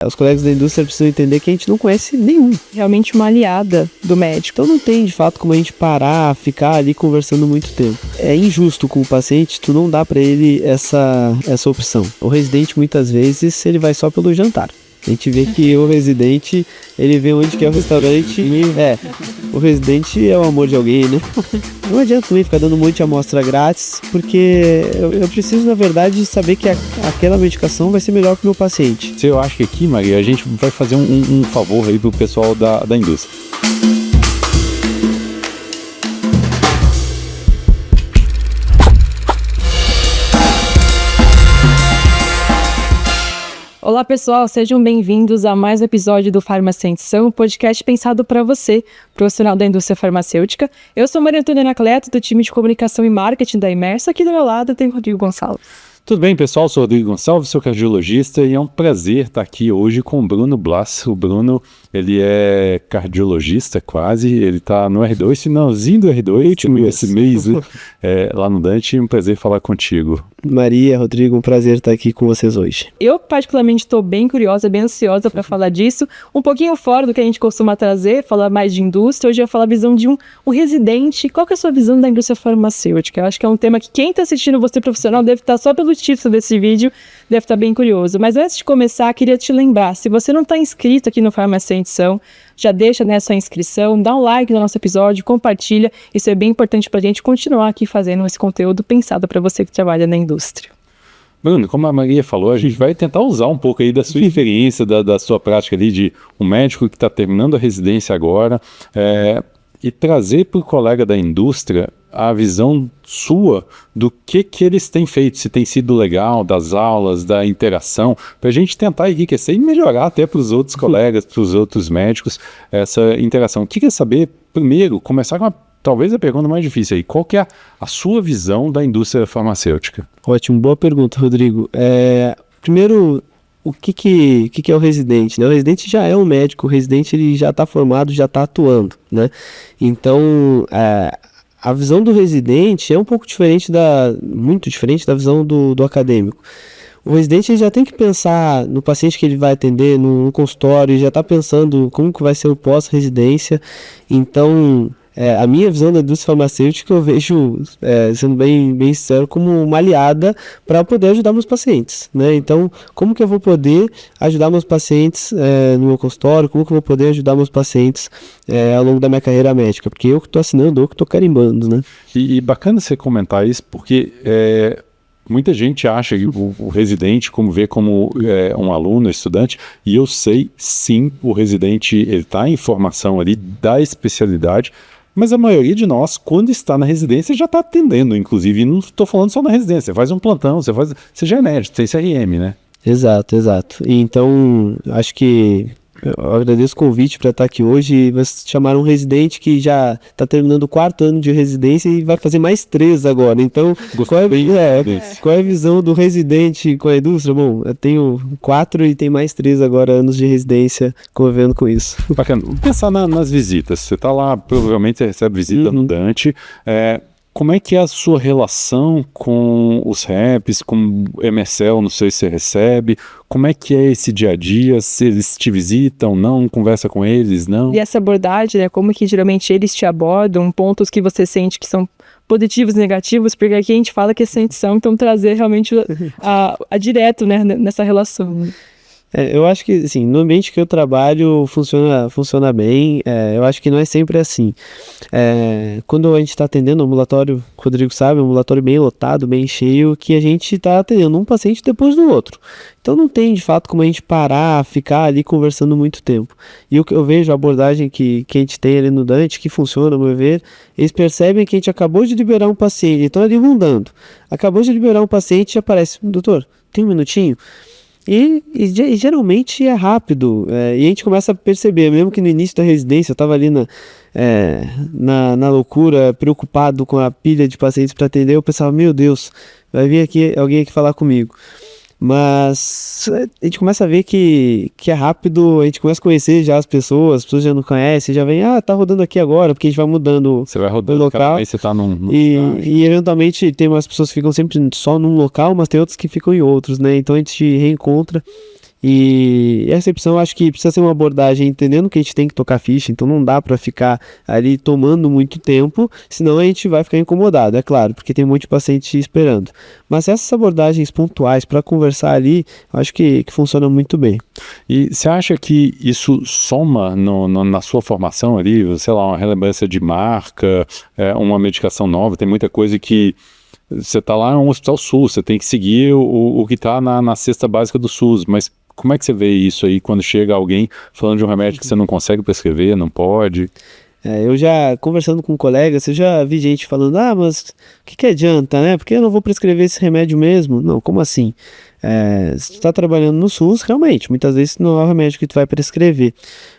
Os colegas da indústria precisam entender que a gente não conhece nenhum. Realmente uma aliada do médico. Então não tem, de fato, como a gente parar, ficar ali conversando muito tempo. É injusto com o paciente, tu não dá para ele essa opção. O residente, muitas vezes, ele vai só pelo jantar. A gente vê que o residente, ele vê onde que é o restaurante e o residente é o amor de alguém, né? Não adianta também ficar dando um monte de amostra grátis, porque eu preciso, na verdade, saber que aquela medicação vai ser melhor para o meu paciente. Eu acho que aqui, Maria, a gente vai fazer um favor aí pro pessoal da indústria. Olá pessoal, sejam bem-vindos a mais um episódio do Farmacêutica, um podcast pensado para você, profissional da indústria farmacêutica. Eu sou Maria Antônia Anacleto, do time de comunicação e marketing da Imersa. Aqui do meu lado tem Rodrigo Gonçalves. Tudo bem, pessoal? Sou o Rodrigo Gonçalves, sou cardiologista e é um prazer estar aqui hoje com o Bruno Blas. O Bruno, ele é cardiologista quase, ele está no R2, finalzinho do R2, esse mês lá no Dante. Um prazer falar contigo. Maria, Rodrigo, um prazer estar aqui com vocês hoje. Eu particularmente estou bem curiosa, bem ansiosa para falar disso, um pouquinho fora do que a gente costuma trazer, falar mais de indústria. Hoje eu vou falar a visão de um residente. Qual que é a sua visão da indústria farmacêutica? Eu acho que é um tema que quem está assistindo você profissional deve estar só pelo título desse vídeo, deve estar bem curioso. Mas antes de começar, queria te lembrar, se você não está inscrito aqui no Farmacêutica, já deixa sua inscrição, dá um like no nosso episódio, compartilha, isso é bem importante para a gente continuar aqui fazendo esse conteúdo pensado para você que trabalha na indústria. Bruno, como a Maria falou, a gente vai tentar usar um pouco aí da sua experiência, da sua prática ali de um médico que está terminando a residência agora, e trazer para o colega da indústria a visão sua do que eles têm feito, se tem sido legal, das aulas, da interação, para a gente tentar enriquecer e melhorar até para os outros colegas, para os outros médicos, essa interação. O que quer saber, primeiro, começar com talvez a pergunta mais difícil aí, qual que é a sua visão da indústria farmacêutica? Ótimo, boa pergunta, Rodrigo. Primeiro, o que é o residente, né? O residente já é um médico, o residente ele já está formado, já está atuando, né? Então, a visão do residente é um pouco diferente muito diferente da visão do acadêmico. O residente ele já tem que pensar no paciente que ele vai atender no consultório, já está pensando como que vai ser o pós-residência. Então, a minha visão da indústria farmacêutica eu vejo, sendo bem sincero, como uma aliada para poder ajudar meus pacientes, né? Então, como que eu vou poder ajudar meus pacientes no meu consultório, como que eu vou poder ajudar meus pacientes ao longo da minha carreira médica? Porque eu que estou assinando, eu que estou carimbando, né? E bacana você comentar isso, porque muita gente acha que o residente vê como um aluno, estudante, e eu sei, sim, o residente ele está em formação ali da especialidade, mas a maioria de nós, quando está na residência, já está atendendo, inclusive, e não estou falando só na residência, você faz um plantão, você já é médico, tem CRM, né? Exato. E então, acho que eu agradeço o convite para estar aqui hoje e vocês chamaram um residente que já está terminando o 4º ano de residência e vai fazer mais 3 agora. Então, qual é a visão do residente com a indústria? Bom, eu tenho 4 e tem mais 3 agora anos de residência convivendo com isso. Bacana. Vamos pensar nas visitas. Você está lá, provavelmente você recebe visita no Dante. Como é que é a sua relação com os reps, com o MSL, não sei se você recebe, como é que é esse dia a dia, se eles te visitam, não, conversa com eles, não? E essa abordagem, né, como que geralmente eles te abordam, pontos que você sente que são positivos e negativos, porque aqui a gente fala que é sentição, então trazer realmente a direto, né, nessa relação. Eu acho que, assim, no ambiente que eu trabalho funciona bem, eu acho que não é sempre assim. Quando a gente está atendendo um ambulatório, o Rodrigo sabe, um ambulatório bem lotado, bem cheio, que a gente está atendendo um paciente depois do outro. Então não tem, de fato, como a gente parar, ficar ali conversando muito tempo. E o que eu vejo, a abordagem que a gente tem ali no Dante, que funciona, ao meu ver, eles percebem que a gente acabou de liberar um paciente, então ali vão dando. Acabou de liberar um paciente e aparece, doutor, tem um minutinho? E geralmente é rápido, e a gente começa a perceber, mesmo que no início da residência eu estava ali na loucura, preocupado com a pilha de pacientes para atender, eu pensava, meu Deus, vai vir aqui alguém aqui falar comigo. Mas a gente começa a ver que é rápido, a gente começa a conhecer já as pessoas já não conhecem, já vem, tá rodando aqui agora, porque a gente vai mudando. Você vai rodando o local. Aí você tá num e eventualmente tem umas pessoas que ficam sempre só num local, mas tem outras que ficam em outros, né? Então a gente reencontra E a recepção, eu acho que precisa ser uma abordagem entendendo que a gente tem que tocar ficha, então não dá para ficar ali tomando muito tempo, senão a gente vai ficar incomodado, é claro, porque tem um monte de paciente esperando. Mas essas abordagens pontuais para conversar ali, eu acho que funciona muito bem. E você acha que isso soma na sua formação ali, sei lá, uma relembrança de marca, uma medicação nova, tem muita coisa que você está lá no Hospital SUS, você tem que seguir o que está na cesta básica do SUS, mas como é que você vê isso aí quando chega alguém falando de um remédio que você não consegue prescrever, não pode? Eu já, conversando com colegas, eu já vi gente falando, mas o que adianta, né? Porque eu não vou prescrever esse remédio mesmo. Não, como assim? Se tu está trabalhando no SUS, realmente, muitas vezes não é o remédio que tu vai prescrever.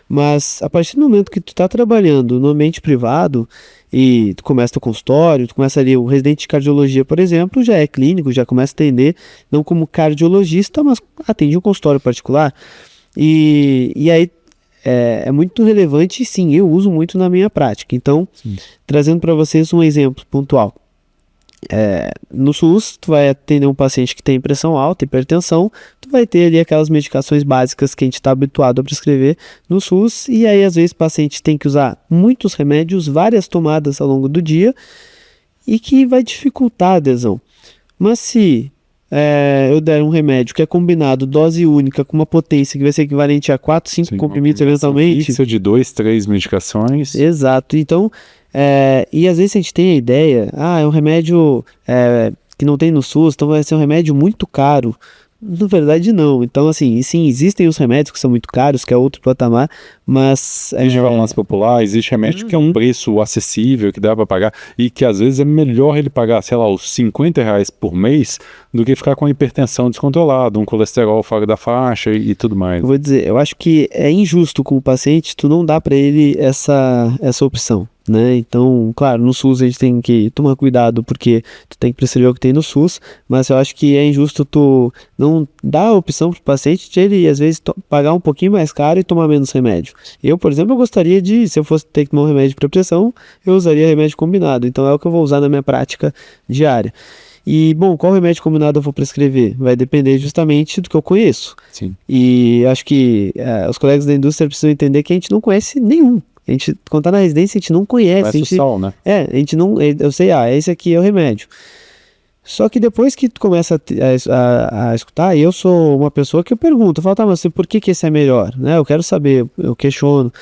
Mas a partir do momento que tu está trabalhando no ambiente privado e tu começa teu consultório, tu começa ali, o residente de cardiologia, por exemplo, já é clínico, já começa a atender, não como cardiologista, mas atende um consultório particular. E aí é muito relevante, sim, eu uso muito na minha prática. Então, trazendo para vocês um exemplo pontual. No SUS, tu vai atender um paciente que tem pressão alta, hipertensão, tu vai ter ali aquelas medicações básicas que a gente está habituado a prescrever no SUS, e aí às vezes o paciente tem que usar muitos remédios, várias tomadas ao longo do dia, e que vai dificultar a adesão. Mas se eu der um remédio que é combinado, dose única, com uma potência que vai ser equivalente a 4, 5 comprimidos eventualmente... Fixa de 2, 3 medicações. Exato, então... e às vezes a gente tem a ideia, é um remédio que não tem no SUS, então vai ser um remédio muito caro. Na verdade não, então assim, sim, existem os remédios que são muito caros, que é outro patamar, mas... Existe farmácia popular, existe remédio que é um preço acessível, que dá para pagar, e que às vezes é melhor ele pagar, sei lá, os R$ 50 por mês, do que ficar com a hipertensão descontrolada, um colesterol fora da faixa e tudo mais. Eu vou dizer, eu acho que é injusto com o paciente, tu não dá para ele essa opção. Né? Então, claro, no SUS a gente tem que tomar cuidado porque tu tem que prescrever o que tem no SUS, mas eu acho que é injusto tu não dar a opção pro paciente de ele, às vezes, pagar um pouquinho mais caro e tomar menos remédio. Eu, por exemplo, eu gostaria de, se eu fosse ter que tomar um remédio para pressão, eu usaria remédio combinado, então é o que eu vou usar na minha prática diária. E, bom, qual remédio combinado eu vou prescrever? Vai depender justamente do que eu conheço. Sim. E acho que os colegas da indústria precisam entender que a gente não conhece nenhum. A gente, quando tá na residência, a gente não conhece. Parece a gente, o sol, né? a gente não... Eu sei, esse aqui é o remédio. Só que depois que tu começa a escutar, eu sou uma pessoa que eu pergunto, eu falo, tá, mas por que esse é melhor? Né? Eu quero saber, eu questiono.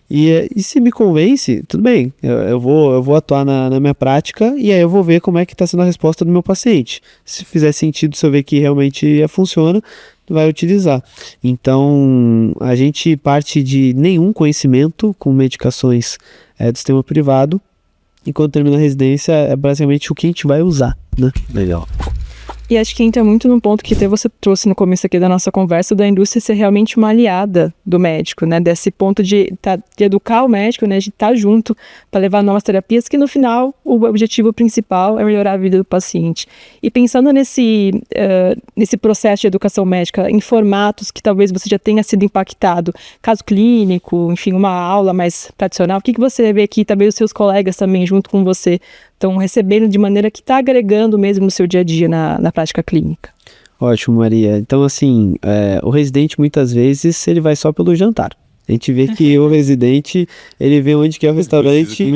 E se me convence, tudo bem, eu vou atuar na minha prática e aí eu vou ver como é que está sendo a resposta do meu paciente. Se fizer sentido, se eu ver que realmente funciona, vai utilizar. Então, a gente parte de nenhum conhecimento com medicações do sistema privado e quando termina a residência é basicamente o que a gente vai usar, né? Legal. E acho que entra muito no ponto que até você trouxe no começo aqui da nossa conversa, da indústria ser realmente uma aliada do médico, né? Desse ponto de educar o médico, né? De estar junto para levar novas terapias, que no final o objetivo principal é melhorar a vida do paciente. E pensando nesse processo de educação médica, em formatos que talvez você já tenha sido impactado, caso clínico, enfim, uma aula mais tradicional, o que você vê que talvez os seus colegas também, junto com você, estão recebendo de maneira que está agregando mesmo no seu dia a dia na prática clínica? Ótimo, Maria. Então, assim, o residente muitas vezes ele vai só pelo jantar. A gente vê que o residente, ele vê onde que é o restaurante.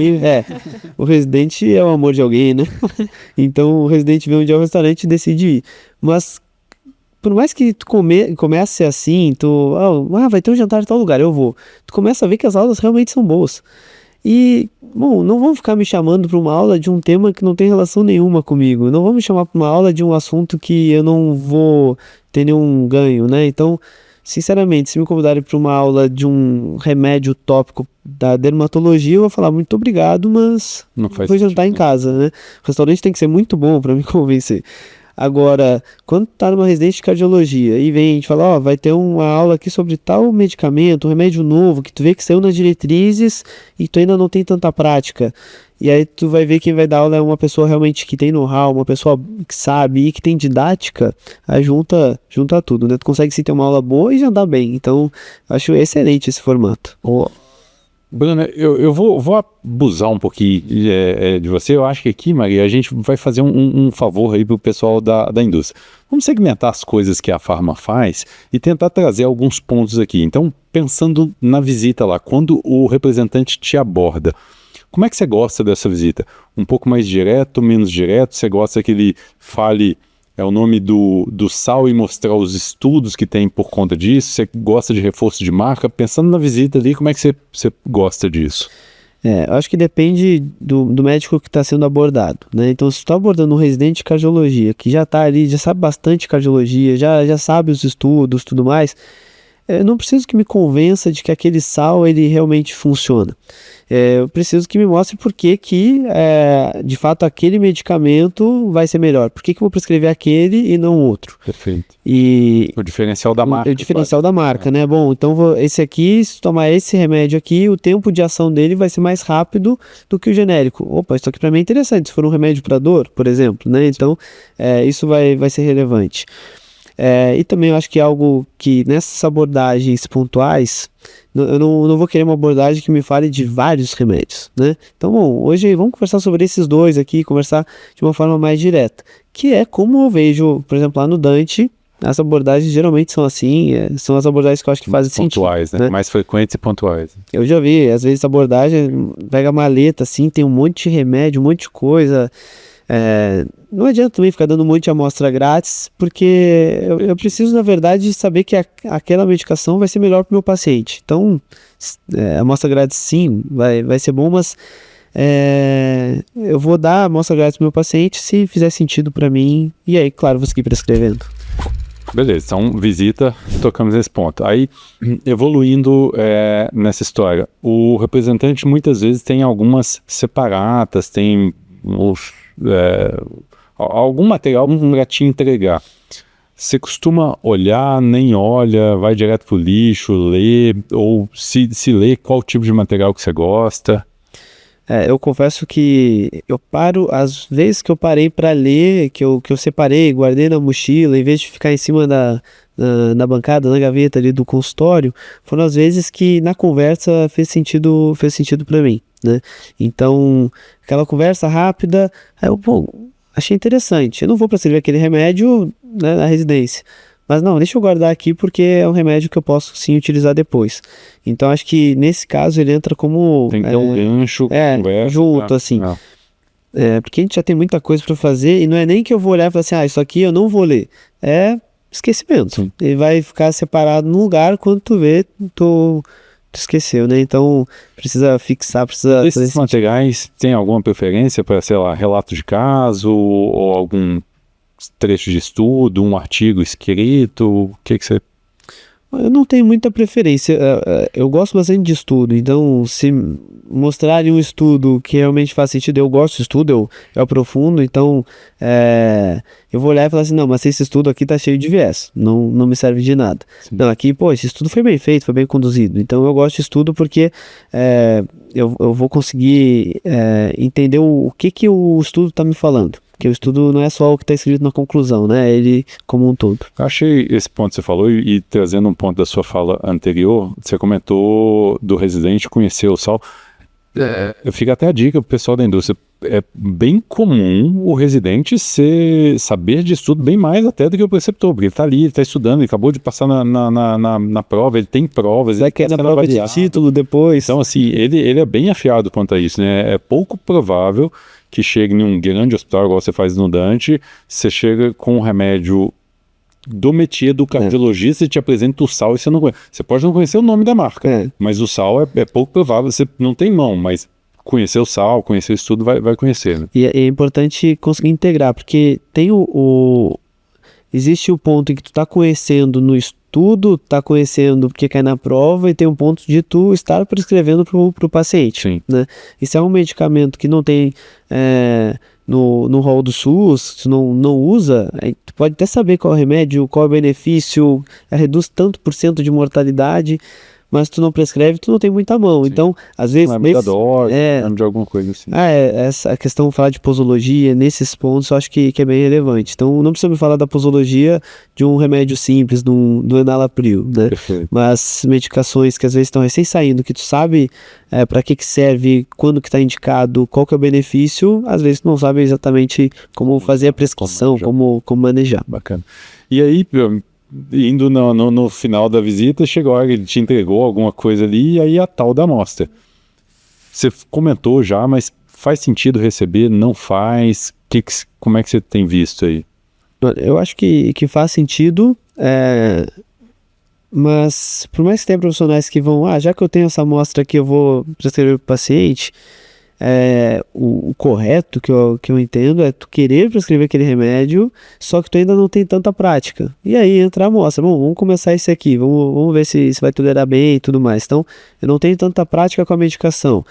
O residente é o amor de alguém, né? Então, o residente vê onde é o restaurante e decide ir. Mas, por mais que tu comece assim, vai ter um jantar em tal lugar, eu vou. Tu começa a ver que as aulas realmente são boas. E, bom, não vão ficar me chamando para uma aula de um tema que não tem relação nenhuma comigo. Não vão me chamar para uma aula de um assunto que eu não vou ter nenhum ganho, né? Então, sinceramente, se me convidarem para uma aula de um remédio tópico da dermatologia, eu vou falar muito obrigado, mas vou jantar em casa, né? O restaurante tem que ser muito bom para me convencer. Agora, quando tá numa residência de cardiologia e vem, a gente fala, vai ter uma aula aqui sobre tal medicamento, um remédio novo, que tu vê que saiu nas diretrizes e tu ainda não tem tanta prática. E aí tu vai ver quem vai dar aula é uma pessoa realmente que tem know-how, uma pessoa que sabe e que tem didática, aí junta tudo, né? Tu consegue sim ter uma aula boa e já andar bem. Então, acho excelente esse formato. Bruna, eu vou abusar um pouquinho de você. Eu acho que aqui, Maria, a gente vai fazer um favor aí pro pessoal da indústria. Vamos segmentar as coisas que a Farma faz e tentar trazer alguns pontos aqui. Então, pensando na visita lá, quando o representante te aborda, como é que você gosta dessa visita? Um pouco mais direto, menos direto? Você gosta que ele fale o nome do sal e mostrar os estudos que tem por conta disso? Você gosta de reforço de marca? Pensando na visita ali, como é que você gosta disso? Eu acho que depende do médico que está sendo abordado, né? Então, se tu está abordando um residente de cardiologia, que já está ali, já sabe bastante cardiologia, já sabe os estudos, tudo mais, eu não preciso que me convença de que aquele sal, ele realmente funciona. Eu preciso que me mostre por que de fato, aquele medicamento vai ser melhor. Por que eu vou prescrever aquele e não outro? Perfeito. E o diferencial da marca. O diferencial da marca, né? Bom, então esse aqui, se tomar esse remédio aqui, o tempo de ação dele vai ser mais rápido do que o genérico. Opa, isso aqui para mim é interessante. Se for um remédio para dor, por exemplo, né? Então, isso vai ser relevante. E também eu acho que é algo que nessas abordagens pontuais, eu não vou querer uma abordagem que me fale de vários remédios, né? Então, bom, hoje vamos conversar sobre esses dois aqui, conversar de uma forma mais direta, que é como eu vejo, por exemplo, lá no Dante, as abordagens geralmente são assim, são as abordagens que eu acho que fazem sentido. Pontuais, né? Mais frequentes e pontuais. Eu já vi, às vezes a abordagem pega a maleta assim, tem um monte de remédio, um monte de coisa. Não adianta também ficar dando um monte de amostra grátis, porque eu preciso, na verdade, saber que aquela medicação vai ser melhor para o meu paciente. Então, amostra grátis sim, vai ser bom, mas eu vou dar amostra grátis para o meu paciente se fizer sentido para mim, e aí, claro, vou seguir prescrevendo. Beleza, então visita, tocamos nesse ponto. Aí, evoluindo nessa história, o representante muitas vezes tem algumas separatas, tem algum material para te entregar. Você costuma olhar, nem olha, vai direto pro lixo, lê, ou se lê, qual tipo de material que você gosta? Eu confesso que eu paro, às vezes que eu parei para ler, que eu separei, guardei na mochila, em vez de ficar em cima na bancada, na gaveta ali do consultório, foram as vezes que na conversa fez sentido para mim, né? Então, aquela conversa rápida, achei interessante. Eu não vou prescrever aquele remédio, né, na residência, mas não, deixa eu guardar aqui porque é um remédio que eu posso sim utilizar depois. Então acho que nesse caso ele entra como tem que ter um gancho, conversa, junto, assim. Porque a gente já tem muita coisa para fazer e não é nem que eu vou olhar e falar assim, isso aqui eu não vou ler. É esquecimento. Sim. Ele vai ficar separado num lugar, quando tu vê, tu esqueceu, né? Então precisa fixar, precisa... Esses materiais tem alguma preferência para, sei lá, relato de caso ou algum trecho de estudo, um artigo escrito? O que você... Eu não tenho muita preferência, eu gosto bastante de estudo, então se mostrarem um estudo que realmente faz sentido, eu gosto de estudo, eu aprofundo, então eu vou olhar e falar assim, não, mas esse estudo aqui tá cheio de viés, não me serve de nada. Sim. Não, aqui, esse estudo foi bem feito, foi bem conduzido, então eu gosto de estudo porque eu vou conseguir entender o que o estudo tá me falando. Porque o estudo não é só o que está escrito na conclusão, né? Ele como um todo. Eu achei esse ponto que você falou e trazendo um ponto da sua fala anterior, você comentou do residente conhecer o sal. Eu fico até a dica para o pessoal da indústria. É bem comum o residente saber de estudo bem mais até do que o preceptor, porque ele está ali, ele está estudando, ele acabou de passar na prova, ele tem provas. Vai querer na prova de título depois. Então, assim, ele é bem afiado quanto a isso, né? É pouco provável que chegue em um grande hospital, igual você faz no Dante, você chega com um remédio do métier do cardiologista e te apresenta o sal e você não conhece. Você pode não conhecer o nome da marca, mas o sal é pouco provável, você não tem mão, mas conhecer o sal, conhecer o estudo, vai conhecer. Né? E é importante conseguir integrar, porque tem existe o ponto em que tu tá conhecendo no estudo, tá conhecendo porque cai na prova, e tem um ponto de tu estar prescrevendo pro paciente. Sim. Né? E se é um medicamento que não tem no rol do SUS, tu não usa, tu pode até saber qual é o remédio, qual é o benefício, reduz tanto por cento de mortalidade, mas tu não prescreve, tu não tem muita mão. Então, às vezes... Não é de alguma coisa assim. Essa questão, falar de posologia, nesses pontos, eu acho que é bem relevante. Então, não precisa me falar da posologia de um remédio simples, do enalapril, né? Perfeito. Mas medicações que às vezes estão recém saindo, que tu sabe para que serve, quando que está indicado, qual que é o benefício, às vezes tu não sabe exatamente como fazer a prescrição, como manejar. Bacana. E aí, indo no final da visita, chegou a hora, ele te entregou alguma coisa ali, e aí a tal da amostra. Você comentou já, mas faz sentido receber? Não faz? Como é que você tem visto aí? Eu acho que faz sentido, mas por mais que tenha profissionais que vão, já que eu tenho essa amostra aqui, eu vou prescrever para o paciente, o correto que eu entendo é tu querer prescrever aquele remédio, só que tu ainda não tem tanta prática. E aí entra a amostra, bom, vamos começar esse aqui, vamos ver se vai tolerar bem e tudo mais. Então, eu não tenho tanta prática com a medicação.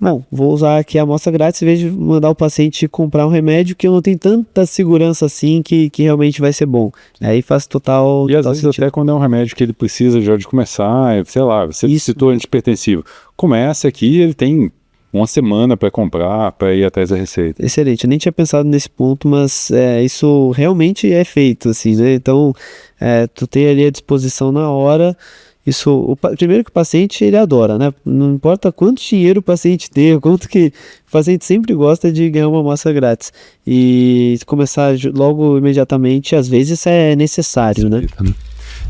Não, vou usar aqui a amostra grátis em vez de mandar o paciente comprar um remédio que eu não tenho tanta segurança assim que realmente vai ser bom. Aí faz total E às vezes sentido. até quando é um remédio que ele precisa já de começar, sei lá, você citou antihipertensivo. Começa aqui, ele tem uma semana para comprar, para ir atrás da receita. Excelente, eu nem tinha pensado nesse ponto, mas isso realmente é feito, assim, né? Então, tu tem ali a disposição na hora. Isso, primeiro que o paciente, ele adora, né? Não importa quanto dinheiro o paciente tem, quanto que o paciente sempre gosta de ganhar uma amostra grátis. E começar logo imediatamente, às vezes é necessário, né?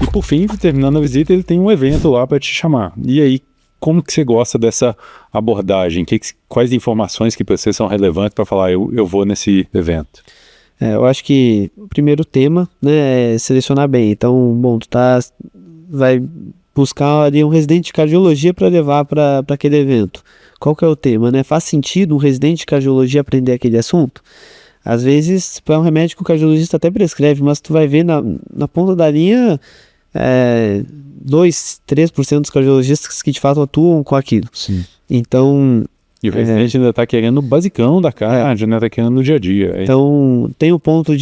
E por fim, terminando a visita, ele tem um evento lá para te chamar. E aí, como que você gosta dessa abordagem? Quais informações que para você são relevantes para falar, eu vou nesse evento? Eu acho que o primeiro tema, né, é selecionar bem. Então, bom, vai buscar ali um residente de cardiologia para levar para aquele evento. Qual que é o tema, né? Faz sentido um residente de cardiologia aprender aquele assunto? Às vezes, para um remédio que o cardiologista até prescreve, mas tu vai ver na ponta da linha 2, 3% dos cardiologistas que de fato atuam com aquilo. Sim. Então... E o residente ainda está querendo o basicão da cardio, ainda está querendo no dia a dia. Então, tem o ponto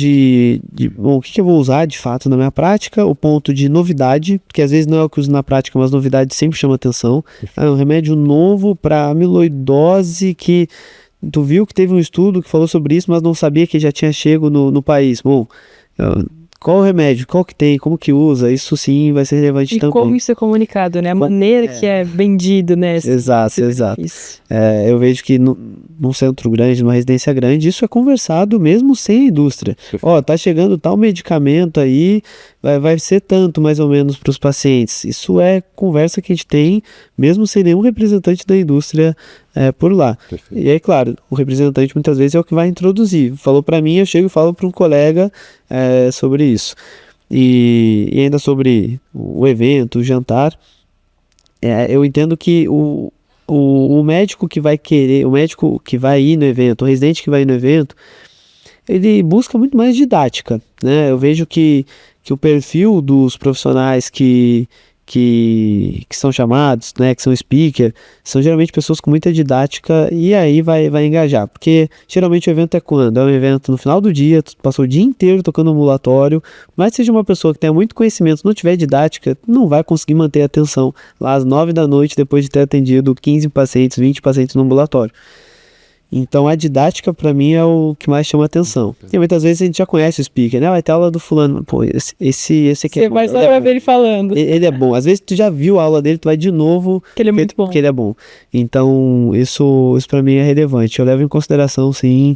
bom, o que eu vou usar de fato na minha prática, o ponto de novidade, porque às vezes não é o que eu uso na prática, mas novidade sempre chama atenção. Um remédio novo para amiloidose que tu viu que teve um estudo que falou sobre isso, mas não sabia que já tinha chego no país. Bom, qual o remédio, qual que tem, como que usa, isso sim vai ser relevante também. E como isso é comunicado, né? A maneira que é vendido, né? Exato. Eu vejo que num centro grande, numa residência grande, isso é conversado mesmo sem a indústria. Tá chegando tal medicamento aí, vai ser tanto mais ou menos para os pacientes. Isso é conversa que a gente tem, mesmo sem nenhum representante da indústria por lá. Perfeito. E aí, claro, o representante muitas vezes é o que vai introduzir. Falou para mim, eu chego e falo para um colega sobre isso. E ainda sobre o evento, o jantar, eu entendo que o médico que vai querer, o médico que vai ir no evento, o residente que vai ir no evento, ele busca muito mais didática, né? Eu vejo que o perfil dos profissionais que são chamados, né, que são speaker, são geralmente pessoas com muita didática e aí vai engajar, porque geralmente o evento é quando? É um evento no final do dia, tu passou o dia inteiro tocando ambulatório, mas seja uma pessoa que tenha muito conhecimento, não tiver didática, não vai conseguir manter a atenção lá às 9 da noite depois de ter atendido 15 pacientes, 20 pacientes no ambulatório. Então a didática para mim é o que mais chama atenção. E muitas vezes a gente já conhece o speaker, né? Vai ter aula do fulano, pô, esse aqui é bom. Você vai ver ele falando. Ele é bom. Às vezes tu já viu a aula dele, tu vai de novo. Que ele é muito bom. Porque ele é bom. Então isso para mim é relevante. Eu levo em consideração, sim,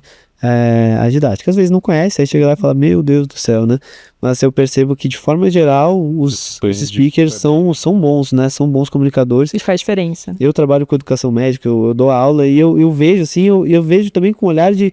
a didática. Às vezes não conhece, aí chega lá e fala, meu Deus do céu, né? Mas eu percebo que de forma geral os speakers são bons, né? São bons comunicadores. E faz diferença. Eu trabalho com educação médica, eu dou aula e eu vejo assim, eu vejo também com um olhar de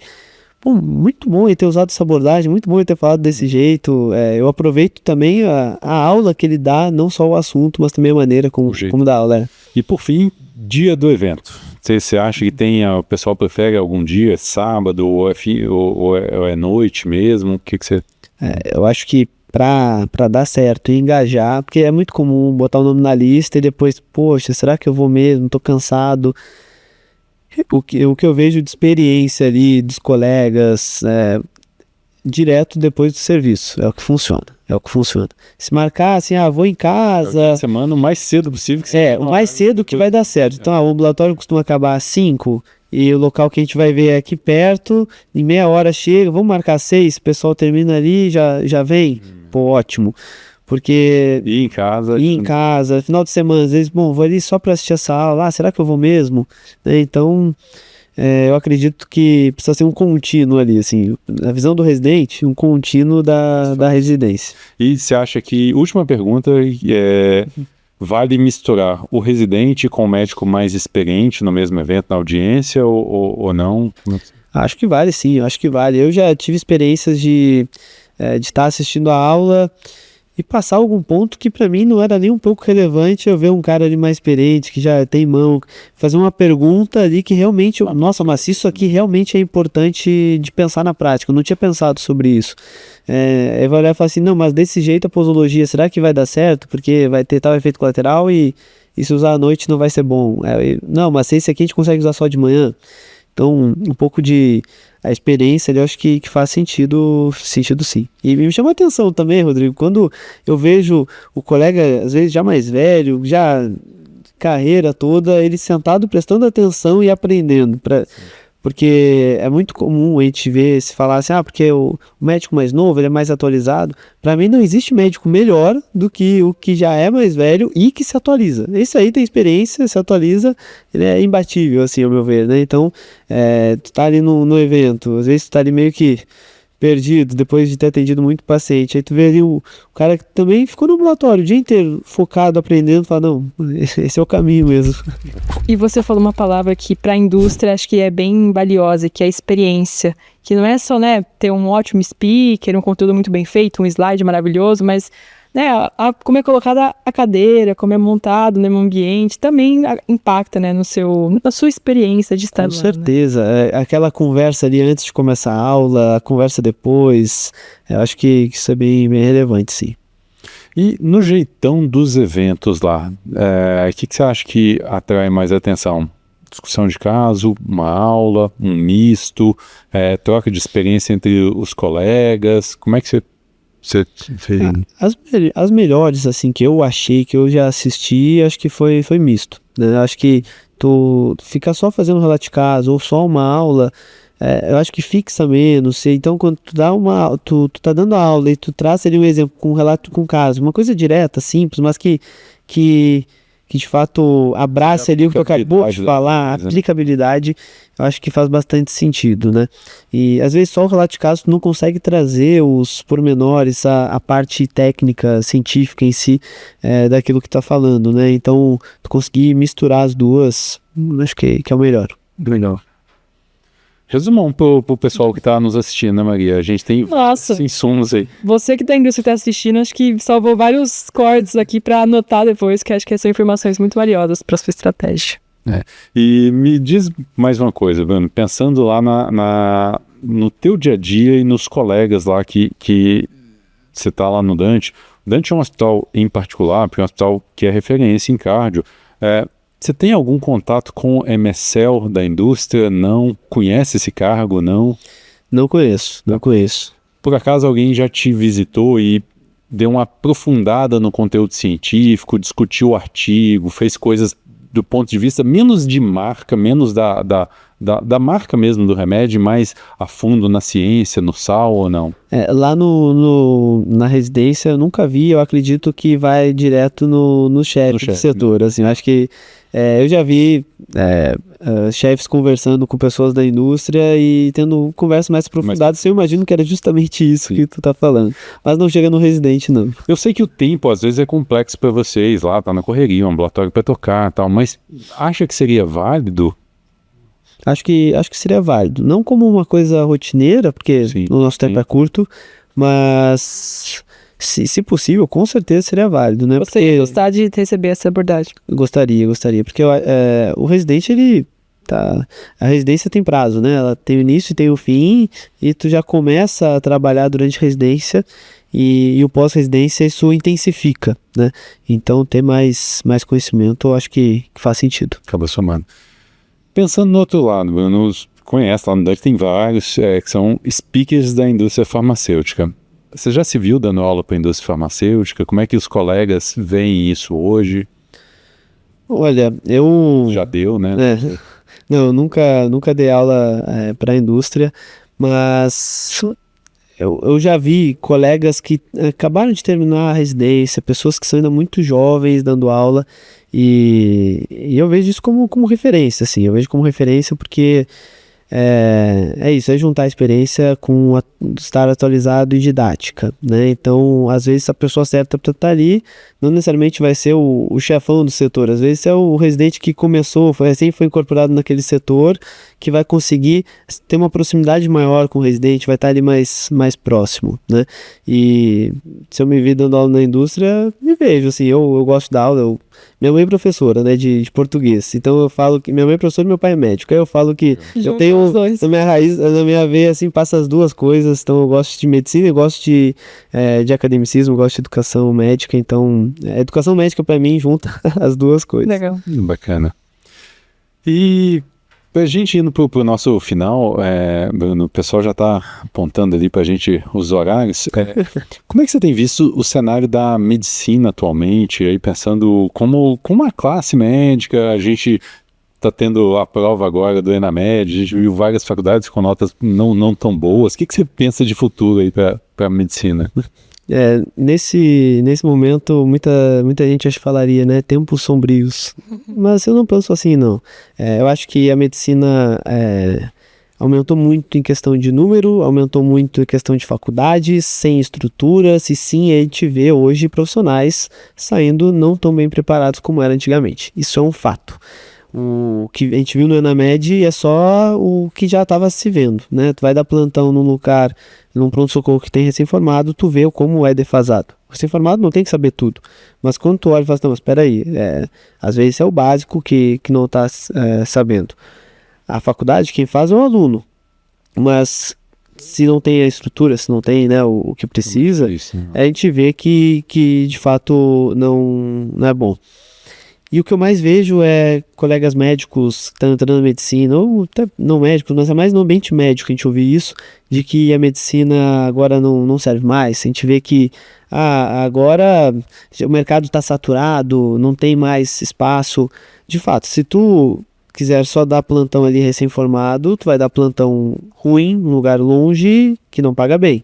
pô, muito bom ele ter usado essa abordagem, muito bom ele ter falado desse jeito. Eu aproveito também a aula que ele dá, não só o assunto, mas também a maneira como dá a aula. E por fim, dia do evento. Você acha que o pessoal prefere algum dia, sábado, ou é noite mesmo? O que você... Eu acho que para dar certo e engajar, porque é muito comum botar o nome na lista e depois, poxa, será que eu vou mesmo? Tô cansado. O que eu vejo de experiência ali dos colegas, direto depois do serviço, é o que funciona. Se marcar assim, vou em casa... Semana o mais cedo possível. O mais cedo que vai dar certo. Então, o ambulatório costuma acabar às 5 e o local que a gente vai ver é aqui perto, em meia hora chega, vamos marcar 6, o pessoal termina ali, já vem, pô, ótimo. Porque... Ir em casa. Final de semana, às vezes, vou ali só para assistir essa aula, será que eu vou mesmo? Né? Então, eu acredito que precisa ser um contínuo ali, assim, na visão do residente, um contínuo da residência. E você acha que, última pergunta, vale misturar o residente com o médico mais experiente no mesmo evento, na audiência, ou não? Acho que vale, sim, acho que vale. Eu já tive experiências de estar assistindo a aula e passar algum ponto que para mim não era nem um pouco relevante. Eu ver um cara ali mais experiente, que já tem mão, fazer uma pergunta ali que realmente, nossa, mas isso aqui realmente é importante de pensar na prática, eu não tinha pensado sobre isso. Aí vai olhar e falar assim, não, mas desse jeito a posologia, será que vai dar certo? Porque vai ter tal efeito colateral e se usar à noite não vai ser bom. Não, mas esse aqui a gente consegue usar só de manhã. Então, um pouco a experiência ali, eu acho que faz sentido sim. E me chama a atenção também, Rodrigo, quando eu vejo o colega, às vezes já mais velho, já carreira toda, ele sentado prestando atenção e aprendendo. Porque é muito comum a gente ver, se falar assim, porque o médico mais novo, ele é mais atualizado. Para mim não existe médico melhor do que o que já é mais velho e que se atualiza. Esse aí tem experiência, se atualiza, ele é imbatível, assim, ao meu ver, né? Então, tu tá ali no evento, às vezes tu tá ali meio que perdido, depois de ter atendido muito paciente. Aí tu vê ali o cara que também ficou no ambulatório o dia inteiro, focado, aprendendo, fala, não, esse é o caminho mesmo. E você falou uma palavra que para a indústria acho que é bem valiosa, que é a experiência. Que não é só, ter um ótimo speaker, um conteúdo muito bem feito, um slide maravilhoso, mas como é colocada a cadeira, como é montado no ambiente, também impacta, na sua experiência de estar lá. Com certeza. Aquela conversa ali antes de começar a aula, a conversa depois, eu acho que isso é bem relevante, sim. E no jeitão dos eventos lá, o que você acha que atrai mais atenção? Discussão de caso, uma aula, um misto, troca de experiência entre os colegas, como é que você as melhores, assim, que eu achei, que eu já assisti, acho que foi misto, né? Acho que tu fica só fazendo relato de caso ou só uma aula, eu acho que fixa menos. Então quando tu dá tu tá dando a aula e tu traz ali um exemplo com um relato com caso, uma coisa direta, simples, mas que de fato abraça ali o que eu acabou de falar, a aplicabilidade, eu acho que faz bastante sentido, né? E às vezes só o relato de caso tu não consegue trazer os pormenores, a parte técnica, científica em si, daquilo que tá falando, né? Então, tu conseguir misturar as duas, acho que é o melhor. Resumão pro pessoal que tá nos assistindo, né, Maria? A gente tem insumos aí. Você que da indústria tá assistindo, acho que salvou vários cortes aqui para anotar depois, que acho que são informações muito valiosas para sua estratégia. E me diz mais uma coisa, Bruno, pensando lá no teu dia a dia e nos colegas lá que você tá lá no Dante. O Dante é um hospital em particular, porque é um hospital que é referência em cardio. Você tem algum contato com o MSL da indústria? Não? Conhece esse cargo? Não? Não conheço. Por acaso alguém já te visitou e deu uma aprofundada no conteúdo científico, discutiu o artigo, fez coisas do ponto de vista menos de marca, menos da marca mesmo do remédio, mais a fundo na ciência, no sal ou não? Lá na residência eu nunca vi, eu acredito que vai direto no chefe do setor, assim, eu acho que eu já vi chefes conversando com pessoas da indústria e tendo conversas mais aprofundadas, eu imagino que era justamente isso que tu tá falando, mas não chega no residente, não. Eu sei que o tempo às vezes é complexo para vocês, lá tá na correria, um ambulatório para tocar e tal, mas acha que seria válido? Acho que seria válido, não como uma coisa rotineira, porque o nosso tempo é curto, mas se possível, com certeza seria válido, né? Você ia gostar de receber essa abordagem? Gostaria, porque o residente, a residência tem prazo, né? Ela tem o início e tem o fim, e tu já começa a trabalhar durante a residência, e o pós-residência isso intensifica, né? Então ter mais conhecimento, eu acho que faz sentido. Acaba somando. Pensando no outro lado, Bruno, conhece, lá no Dutch tem vários que são speakers da indústria farmacêutica. Você já se viu dando aula para a indústria farmacêutica? Como é que os colegas veem isso hoje? Olha, eu... Já deu, né? Não, eu nunca dei aula para a indústria, mas eu já vi colegas que acabaram de terminar a residência, pessoas que são ainda muito jovens dando aula, e eu vejo isso como referência, assim, eu vejo como referência porque é isso, é juntar a experiência com estar atualizado e didática, né? Então, às vezes a pessoa certa para estar ali não necessariamente vai ser o chefão do setor, às vezes é o residente que começou, foi incorporado naquele setor, que vai conseguir ter uma proximidade maior com o residente, vai estar ali mais próximo, né? E se eu me vi dando aula na indústria, me vejo, assim, eu gosto da aula, minha mãe é professora, né, de português, então eu falo que minha mãe é professora e meu pai é médico, aí eu falo que eu tenho na minha raiz, na minha veia, assim, passa as duas coisas, então eu gosto de medicina, eu gosto de academicismo, eu gosto de educação médica, então a educação médica para mim junta as duas coisas. Legal. Bacana. E pra gente indo pro nosso final, Bruno, o pessoal já está apontando ali pra gente os horários. Como é que você tem visto o cenário da medicina atualmente, aí pensando como a classe médica, a gente está tendo a prova agora do ENAMED, a gente viu várias faculdades com notas não tão boas. O que você pensa de futuro aí para a medicina? Nesse momento, muita gente acho que falaria, né, tempos sombrios, mas eu não penso assim, não. Eu acho que a medicina aumentou muito em questão de número, aumentou muito em questão de faculdades, sem estruturas, e sim, a gente vê hoje profissionais saindo não tão bem preparados como era antigamente. Isso é um fato. O que a gente viu no ENAMED é só o que já estava se vendo, né? Tu vai dar plantão num pronto-socorro que tem recém-formado, tu vê como é defasado. O recém-formado não tem que saber tudo, mas quando tu olha e fala, não, mas espera aí, às vezes é o básico que não está sabendo. A faculdade, quem faz é o aluno, mas se não tem a estrutura, se não tem, né, o que precisa, a gente vê que de fato não é bom. E o que eu mais vejo é colegas médicos que estão entrando na medicina, ou até não médicos, mas é mais no ambiente médico a gente ouve isso, de que a medicina agora não serve mais. A gente vê que agora o mercado está saturado, não tem mais espaço. De fato, se tu quiser só dar plantão ali recém-formado, tu vai dar plantão ruim, num lugar longe, que não paga bem.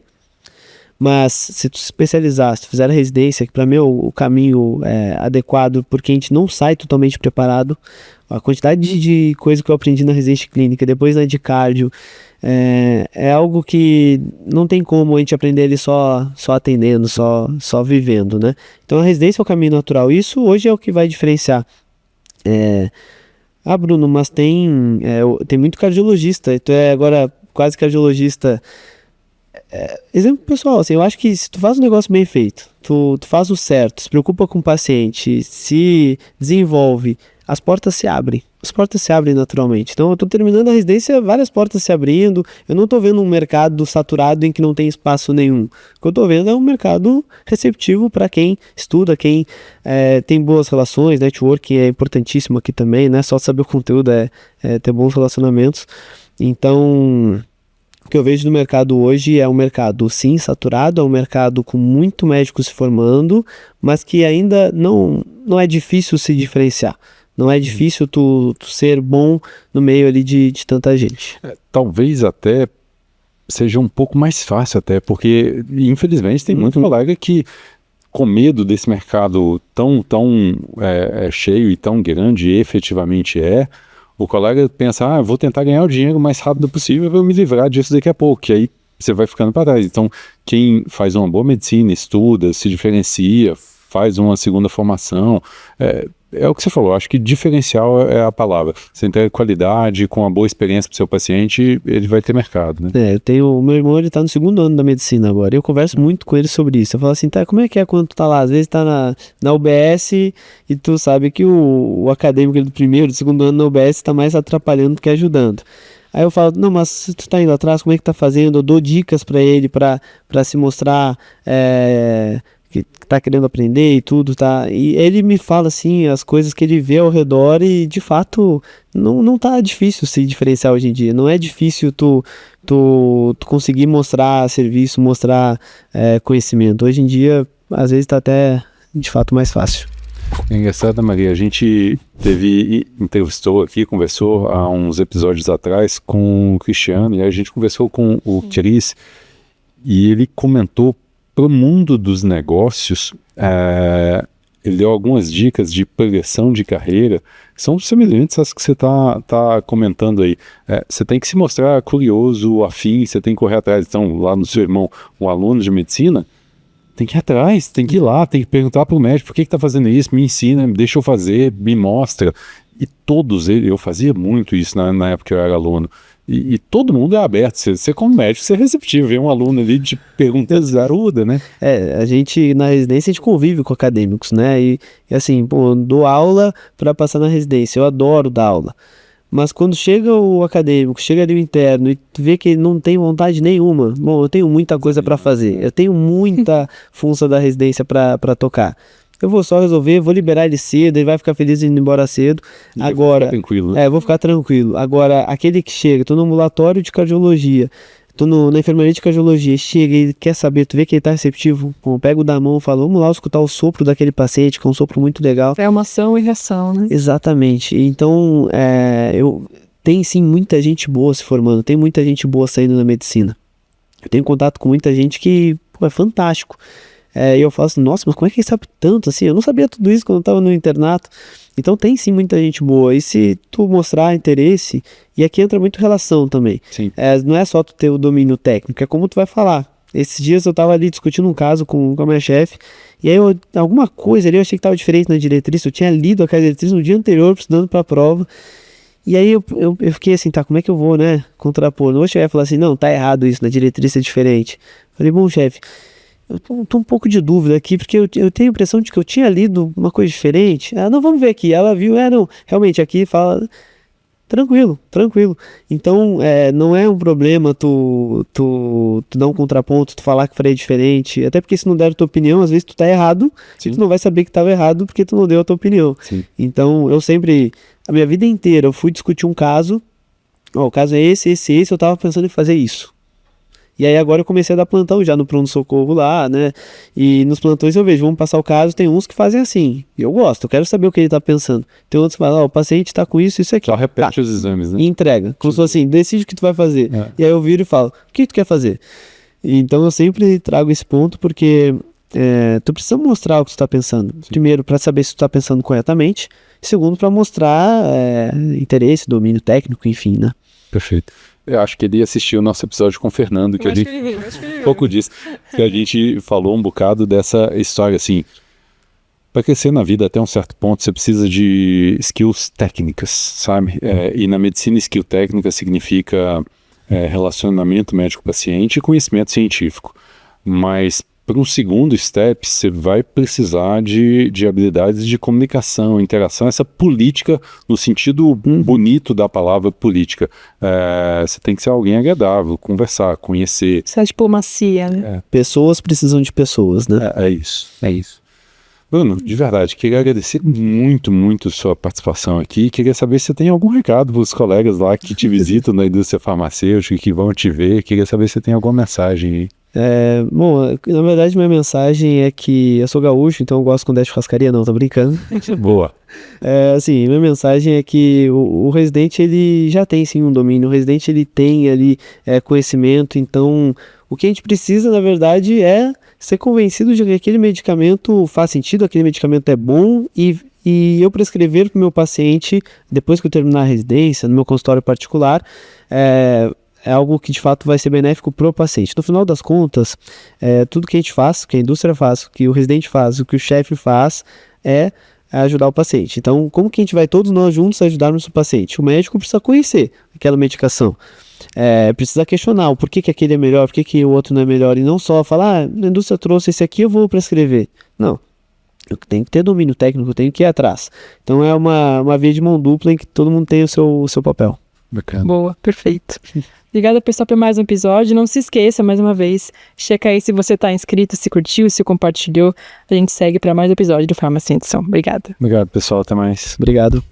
Mas se tu se especializar, se tu fizer a residência, que para mim é o caminho adequado, porque a gente não sai totalmente preparado, a quantidade de coisa que eu aprendi na residência clínica, depois na de cardio, é algo que não tem como a gente aprender ele só atendendo, só vivendo, né? Então a residência é o caminho natural, isso hoje é o que vai diferenciar. Bruno, mas tem muito cardiologista, e tu é agora quase cardiologista. Exemplo pessoal, assim, eu acho que se tu faz um negócio bem feito, tu faz o certo, se preocupa com o paciente, se desenvolve, as portas se abrem naturalmente. Então eu tô terminando a residência, várias portas se abrindo, eu não tô vendo um mercado saturado em que não tem espaço nenhum. O que eu tô vendo é um mercado receptivo para quem estuda, quem tem boas relações, networking é importantíssimo aqui também, né? Só saber o conteúdo ter bons relacionamentos. Então, o que eu vejo no mercado hoje é um mercado, sim, saturado, é um mercado com muito médico se formando, mas que ainda não é difícil se diferenciar. Não é difícil tu ser bom no meio ali de tanta gente. Talvez até seja um pouco mais fácil até, porque infelizmente tem muito colega que, com medo desse mercado tão cheio e tão grande, efetivamente o colega pensa, vou tentar ganhar o dinheiro o mais rápido possível para eu me livrar disso daqui a pouco, e aí você vai ficando para trás. Então, quem faz uma boa medicina, estuda, se diferencia, faz uma segunda formação, é o que você falou, acho que diferencial é a palavra. Você entrega qualidade, com uma boa experiência para o seu paciente, ele vai ter mercado, né? O meu irmão, ele tá no 2º ano da medicina agora, eu converso muito com ele sobre isso. Eu falo assim, como é que é quando tu tá lá? Às vezes tá na UBS e tu sabe que o acadêmico do 1º, do 2º ano na UBS tá mais atrapalhando do que ajudando. Aí eu falo, não, mas se tu tá indo atrás, como é que tá fazendo? Eu dou dicas para ele, para se mostrar que tá querendo aprender e tudo, tá? E ele me fala, assim, as coisas que ele vê ao redor e, de fato, não tá difícil se diferenciar hoje em dia. Não é difícil tu conseguir mostrar serviço, mostrar conhecimento. Hoje em dia, às vezes, tá até, de fato, mais fácil. É engraçado, Maria, a gente entrevistou aqui, conversou há uns episódios atrás com o Cristiano, e a gente conversou com o Cris, e ele comentou para o mundo dos negócios, ele deu algumas dicas de progressão de carreira, que são semelhantes às que você tá comentando aí. Você tem que se mostrar curioso, afim, você tem que correr atrás. Então, lá no seu irmão, um aluno de medicina, tem que ir atrás, tem que ir lá, tem que perguntar para o médico, por que está fazendo isso, me ensina, deixa eu fazer, me mostra. E todos eu fazia muito isso na época que eu era aluno. E todo mundo é aberto, você como médico, você é receptivo, vê um aluno ali de perguntas, ajuda, né? A gente, na residência, a gente convive com acadêmicos, né? E assim, pô, dou aula para passar na residência, eu adoro dar aula. Mas quando chega o acadêmico, chega ali o interno e tu vê que ele não tem vontade nenhuma, bom, eu tenho muita coisa para fazer, eu tenho muita função da residência para tocar. Eu vou só resolver, vou liberar ele cedo, ele vai ficar feliz indo embora cedo. Agora, ficar tranquilo, né? Vou ficar tranquilo. Agora, aquele que chega, tô no ambulatório de cardiologia, tô na enfermaria de cardiologia, chega e quer saber, tu vê que ele tá receptivo, pega o da mão e fala, vamos lá escutar o sopro daquele paciente, que é um sopro muito legal. É uma ação e reação, né? Exatamente. Então, tem sim muita gente boa se formando, tem muita gente boa saindo da medicina. Eu tenho contato com muita gente que, pô, é fantástico. E eu falo assim, nossa, mas como é que ele sabe tanto assim? Eu não sabia tudo isso quando eu estava no internato. Então tem sim muita gente boa. E se tu mostrar interesse, e aqui entra muito relação também. Sim. Não é só tu ter o domínio técnico, é como tu vai falar. Esses dias eu estava ali discutindo um caso com a minha chefe, e aí alguma coisa ali eu achei que estava diferente na diretriz. Eu tinha lido aquela diretriz no dia anterior, estudando para a prova. E aí eu fiquei assim, tá, como é que eu vou, né, contrapor? Não vou chegar e falar assim, não, tá errado isso, na diretriz é diferente. Falei, bom, chefe, eu tô um pouco de dúvida aqui, porque eu tenho a impressão de que eu tinha lido uma coisa diferente. Não, vamos ver aqui. Ela viu, não, realmente aqui fala, tranquilo. Então, não é um problema tu dar um contraponto, tu falar que faria diferente, até porque se não der a tua opinião, às vezes tu tá errado, e tu não vai saber que tava errado porque tu não deu a tua opinião. Sim. Então, a minha vida inteira, eu fui discutir um caso, o caso é esse, eu tava pensando em fazer isso. E aí agora eu comecei a dar plantão já no pronto-socorro lá, né? E nos plantões eu vejo, vamos passar o caso, tem uns que fazem assim. Eu gosto, eu quero saber o que ele tá pensando. Tem outros que falam, o paciente tá com isso aqui. Só repete os exames, né? E entrega. Como se fosse assim, decide o que tu vai fazer. E aí eu viro e falo, o que tu quer fazer? Então eu sempre trago esse ponto porque tu precisa mostrar o que tu tá pensando. Sim. Primeiro, para saber se tu tá pensando corretamente. Segundo, para mostrar interesse, domínio técnico, enfim, né? Perfeito. Eu acho que ele assistiu o nosso episódio com o Fernando, que a gente um pouco disso, que a gente falou um bocado dessa história, assim, para crescer na vida até um certo ponto você precisa de skills técnicas, sabe? E na medicina skill técnica significa relacionamento médico-paciente e conhecimento científico, mas para um segundo step, você vai precisar de habilidades de comunicação, interação, essa política, no sentido bonito da palavra política. Você tem que ser alguém agradável, conversar, conhecer. Essa diplomacia, né? Pessoas precisam de pessoas, né? É isso. Bruno, de verdade, queria agradecer muito, muito sua participação aqui. Queria saber se você tem algum recado para os colegas lá que te visitam na indústria farmacêutica, que vão te ver. Queria saber se você tem alguma mensagem aí. Bom, na verdade minha mensagem é que eu sou gaúcho, então eu gosto quando é churrascaria, não, tô brincando. Boa. Assim, minha mensagem é que o residente, ele já tem sim um domínio, o residente ele tem ali conhecimento, então o que a gente precisa, na verdade, é ser convencido de que aquele medicamento faz sentido, aquele medicamento é bom e eu prescrever para o meu paciente, depois que eu terminar a residência, no meu consultório particular, é algo que de fato vai ser benéfico para o paciente. No final das contas, tudo que a gente faz, que a indústria faz, o que o residente faz, o que o chefe faz, é ajudar o paciente. Então, como que a gente vai todos nós juntos ajudarmos o paciente? O médico precisa conhecer aquela medicação. Precisa questionar o porquê que aquele é melhor, porquê que o outro não é melhor, e não só falar, a indústria trouxe esse aqui, eu vou prescrever. Não. Eu tenho que ter domínio técnico, eu tenho que ir atrás. Então é uma via de mão dupla em que todo mundo tem o seu papel. Bacana. Boa, perfeito. Obrigada, pessoal, por mais um episódio. Não se esqueça, mais uma vez, checa aí se você está inscrito, se curtiu, se compartilhou. A gente segue para mais um episódio do Farmácia em Edição. Obrigada. Obrigado, pessoal. Até mais. Obrigado.